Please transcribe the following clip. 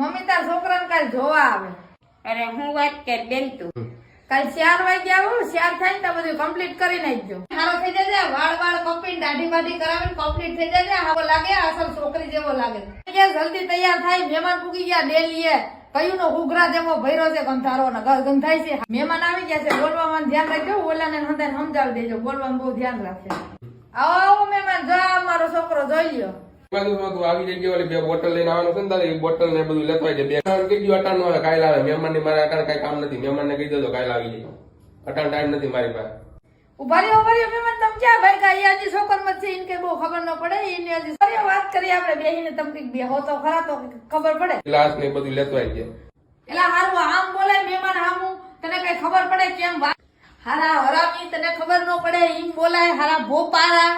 Mummy તાર છોકરાને કાલ જોવા આવે. અરે હું વાત કર બેન તું. કાલ 4 વાગે આવું, 4 થાય ને તો બધું કમ્પ્લીટ કરી નાખજો. સારો થઈ જજે, વાળ કપીને દાઢી બાઢી કરાવીને કમ્પ્લીટ થઈ જજે. હાવો લાગે અસલ છોકરી જેવો લાગે. કે જલ્દી તૈયાર થાય, મહેમાન પૂગી ગયા ડેલીએ. કયું નો ઘૂઘરા જેવો ભર્યો છે ગંધારો ને ગંધાય છે. મહેમાન આવી ગયા છે, બોલવામાં ધ્યાન રાખજો. ઓલાને હંધાને સમજાવી દેજો, બોલવામાં બહુ ધ્યાન રાખજો. આવો મહેમાન, જો મારો છોકરો જોઈ લ્યો. આવી જગ્યા બે બોટલ લઈને આવવાનું છે ને તારે બોટલ ને બધું લેતા બે કીધું અટાણ નો કાલ આવે. મહેમાન ની મારે અટાણ કઈ કામ નથી. મહેમાન ને કહી દેજો કાલ આવી જાય. અટાણ ટાઈમ નથી મારી પાસે. ઉભા રહ્યો મહેમાન, તમે ક્યાં ભાઈ ગયા? હજી છોકર મત છે, ઇનકે બહુ ખબર ન પડે. એને હજી વાત કરી આપણે બેહીને, તમે બે હો તો ખરા તો ખબર પડે. ગ્લાસ ને બધું લેતો આવી ગયા. એલા હારું આમ બોલાય મહેમાન હામું, તને કઈ ખબર પડે કેમ વાત? હારા હરામી તને ખબર ન પડે એમ બોલાય? હારા ભોપારા